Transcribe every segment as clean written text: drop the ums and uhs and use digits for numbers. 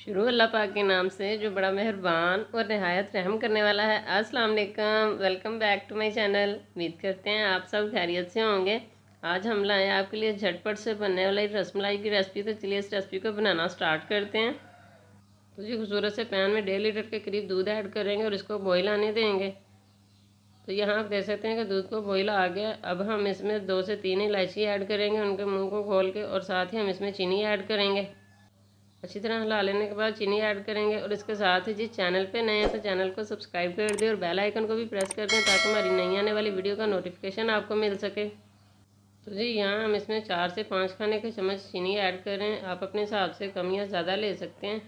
शुरू अल्लाह पाक के नाम से जो बड़ा मेहरबान और नहायत रहम करने वाला है। अस्सलाम वालेकुम, welcome back to my channel. उम्मीद करते हैं आप सब खैरियत से होंगे। आज हम लाए आपके लिए झटपट से बनने वाली रसमलाई की रेसिपी। तो चलिए इस रेसिपी को बनाना स्टार्ट करते हैं। तो जी खूबसूरत से पैन में 1.5 लीटर के करीब दूध ऐड करेंगे और इसको बॉयल आने देंगे। तो यहाँ आप देख सकते हैं कि दूध को बॉयल आ गया। अब हम इसमें 2 से 3 इलायची ऐड करेंगे, उनके मुँह को खोल के, और साथ ही हम इसमें चीनी ऐड करेंगे। अच्छी तरह हिला लेने के बाद चीनी ऐड करेंगे और इसके साथ ही जिस चैनल पे नए हैं तो चैनल को सब्सक्राइब कर दें और बेल आइकन को भी प्रेस कर दें ताकि हमारी नई आने वाली वीडियो का नोटिफिकेशन आपको मिल सके। तो जी यहाँ हम इसमें 4 से 5 खाने के चम्मच चीनी ऐड कर रहे हैं। आप अपने हिसाब से कम या ज़्यादा ले सकते हैं।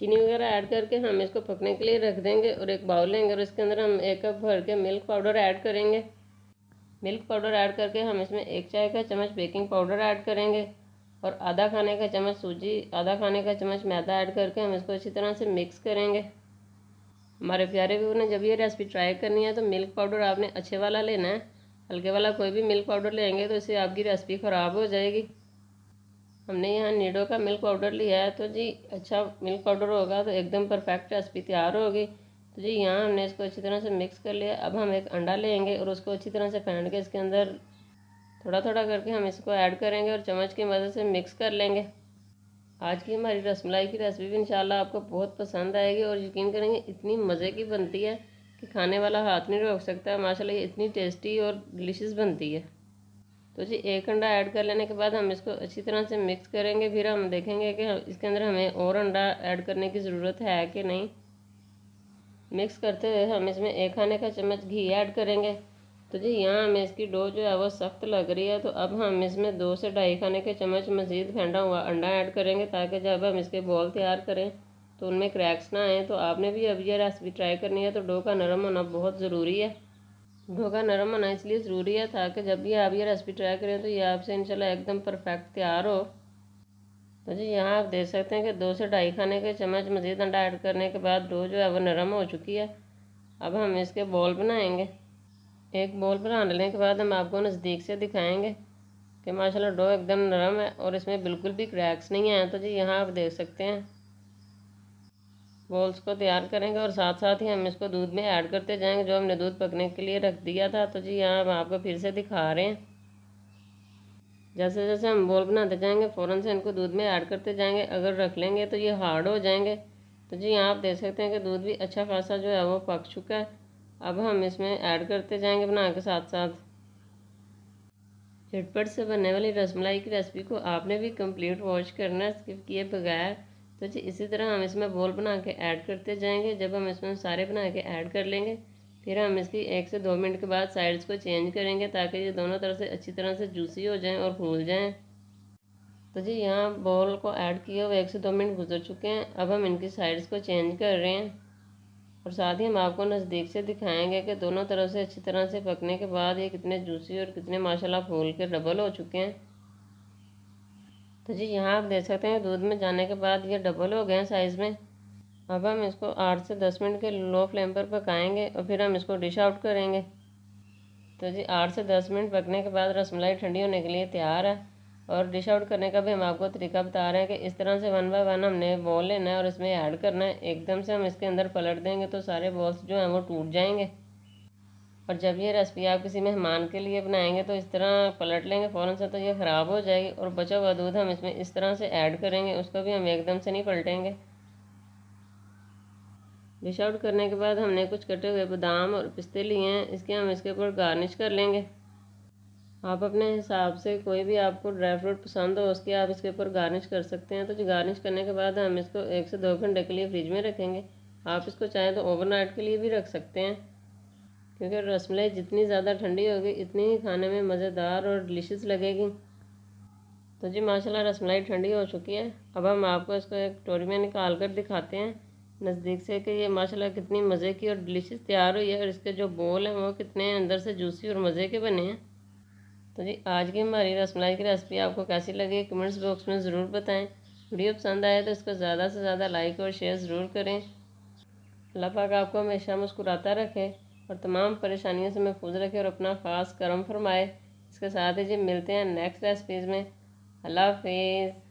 चीनी वगैरह ऐड करके हम इसको पकने के लिए रख देंगे और एक बाउल लेंगे और इसके अंदर हम 1 कप भर के मिल्क पाउडर ऐड करेंगे। मिल्क पाउडर ऐड करके हम इसमें 1 चाय का चम्मच बेकिंग पाउडर ऐड करेंगे और आधा खाने का चम्मच सूजी, आधा खाने का चम्मच मैदा ऐड करके हम इसको अच्छी तरह से मिक्स करेंगे। हमारे प्यारे व्यूअर ने जब ये रेसिपी ट्राई करनी है तो मिल्क पाउडर आपने अच्छे वाला लेना है। हल्के वाला कोई भी मिल्क पाउडर लेंगे तो इससे आपकी रेसिपी ख़राब हो जाएगी। हमने यहाँ नीडो का मिल्क पाउडर लिया है, तो जी अच्छा मिल्क पाउडर होगा तो एकदम परफेक्ट रेसिपी तैयार होगी। तो जी यहाँ हमने इसको अच्छी तरह से मिक्स कर लिया। अब हम एक अंडा लेंगे और उसको अच्छी तरह से फेंट के इसके अंदर थोड़ा थोड़ा करके हम इसको ऐड करेंगे और चम्मच की मदद से मिक्स कर लेंगे। आज की हमारी रसमलाई की रेसिपी भी इंशाल्लाह आपको बहुत पसंद आएगी और यकीन करेंगे इतनी मज़े की बनती है कि खाने वाला हाथ नहीं रोक सकता। माशाल्लाह ये इतनी टेस्टी और डिलीशियस बनती है। तो जी एक अंडा ऐड कर लेने के बाद हम इसको अच्छी तरह से मिक्स करेंगे। फिर हम देखेंगे कि इसके अंदर हमें और अंडा ऐड करने की ज़रूरत है कि नहीं। मिक्स करते हुए हम इसमें 1 खाने का चम्मच घी ऐड करेंगे। तो जी यहाँ हमें इसकी डो जो है वो सख्त लग रही है, तो अब हम इसमें 2 से 2.5 खाने के चम्मच मज़ीद फेंटा हुआ अंडा ऐड करेंगे ताकि जब हम इसके बॉल तैयार करें तो उनमें क्रैक्स ना आए। तो आपने भी अब ये रेसिपी ट्राई करनी है तो डो का नरम होना बहुत ज़रूरी है। डो का नरम होना इसलिए ज़रूरी है ताकि जब भी आप ये रेसिपी ट्राई करें तो ये आपसे इंशाल्लाह एकदम परफेक्ट तैयार हो। तो जी यहाँ आप देख सकते हैं कि 2 से 2.5 खाने के चम्मच मज़ीद अंडा ऐड करने के बाद डो जो है वो नरम हो चुकी है। अब हम इसके बॉल बनाएंगे। एक बॉल बना लेने के बाद हम आपको नज़दीक से दिखाएंगे कि माशाल्लाह डो एकदम नरम है और इसमें बिल्कुल भी क्रैक्स नहीं हैं। तो जी यहाँ आप देख सकते हैं बॉल्स को तैयार करेंगे और साथ साथ ही हम इसको दूध में ऐड करते जाएंगे जो हमने दूध पकने के लिए रख दिया था। तो जी यहाँ हम आपको फिर से दिखा रहे हैं। जैसे जैसे हम बॉल बनाते जाएंगे फ़ौरन से इनको दूध में ऐड करते जाएंगे। अगर रख लेंगे तो ये हार्ड हो जाएंगे। तो जी यहाँ आप देख सकते हैं कि दूध भी अच्छा खासा जो है वो पक चुका है। अब हम इसमें ऐड करते जाएंगे बना के साथ साथ। झटपट से बनने वाली रसमलाई की रेसिपी को आपने भी कंप्लीट वॉच करना है स्किप किए बगैर। तो जी इसी तरह हम इसमें बॉल बना के ऐड करते जाएंगे। जब हम इसमें सारे बना के ऐड कर लेंगे फिर हम इसकी 1 से 2 मिनट के बाद साइड्स को चेंज करेंगे ताकि ये दोनों तरफ से अच्छी तरह से जूसी हो जाएं और फूल जाएं। तो जी यहाँ बॉल को ऐड किए हुए 1 से 2 मिनट गुजर चुके हैं। अब हम इनकी साइड्स को चेंज कर रहे हैं और साथ ही हम आपको नज़दीक से दिखाएंगे कि दोनों तरफ से अच्छी तरह से पकने के बाद ये कितने जूसी और कितने माशाल्लाह फूल के डबल हो चुके हैं। तो जी यहाँ आप देख सकते हैं दूध में जाने के बाद ये डबल हो गए हैं साइज़ में। अब हम इसको 8 से 10 मिनट के लो फ्लेम पर पकाएंगे और फिर हम इसको डिश आउट करेंगे। तो जी 8 से 10 मिनट पकने के बाद रसमलाई ठंडी होने के लिए तैयार है। और डिश आउट करने का भी हम आपको तरीका बता रहे हैं कि इस तरह से 1 बाय 1 हमने बॉल लेना है और इसमें ऐड करना है। एकदम से हम इसके अंदर पलट देंगे तो सारे बॉल्स जो हैं वो टूट जाएंगे। और जब ये रेसिपी आप किसी मेहमान के लिए बनाएंगे तो इस तरह पलट लेंगे फ़ौरन से तो ये ख़राब हो जाएगी। और बचा हुआ दूध हम इसमें इस तरह से ऐड करेंगे, उसको भी हम एकदम से नहीं पलटेंगे। डिश आउट करने के बाद हमने कुछ कटे हुए बादाम और पिस्ते लिए हैं, इसके हम इसके ऊपर गार्निश कर लेंगे। आप अपने हिसाब से कोई भी आपको ड्राई फ्रूट पसंद हो उसकी आप इसके ऊपर गार्निश कर सकते हैं। तो जो गार्निश करने के बाद हम इसको 1 से 2 घंटे के लिए फ्रिज में रखेंगे। आप इसको चाहें तो ओवरनाइट के लिए भी रख सकते हैं क्योंकि रसमलाई जितनी ज़्यादा ठंडी होगी इतनी ही खाने में मज़ेदार और डिलीशियस लगेगी। तो जी माशाल्लाह रसमलाई ठंडी हो चुकी है। अब हम आपको इसको एक कटोरी में निकाल कर दिखाते हैं नज़दीक से कि ये माशाल्लाह कितनी मज़े की और डिलीशियस तैयार हुई है और इसके जो बोल हैं वो कितने अंदर से जूसी और मज़े के बने हैं। तो जी आज की हमारी रसमलाई की रेसिपी आपको कैसी लगी कमेंट्स बॉक्स में ज़रूर बताएं। वीडियो पसंद आए तो इसको ज़्यादा से ज़्यादा लाइक और शेयर ज़रूर करें। अल्लाह पाक आपको हमेशा मुस्कुराता रखे और तमाम परेशानियों से महफूज रखे और अपना ख़ास करम फरमाए। इसके साथ ही जी मिलते हैं नेक्स्ट रेसिपीज़ में। अल्लाह हाफिज़।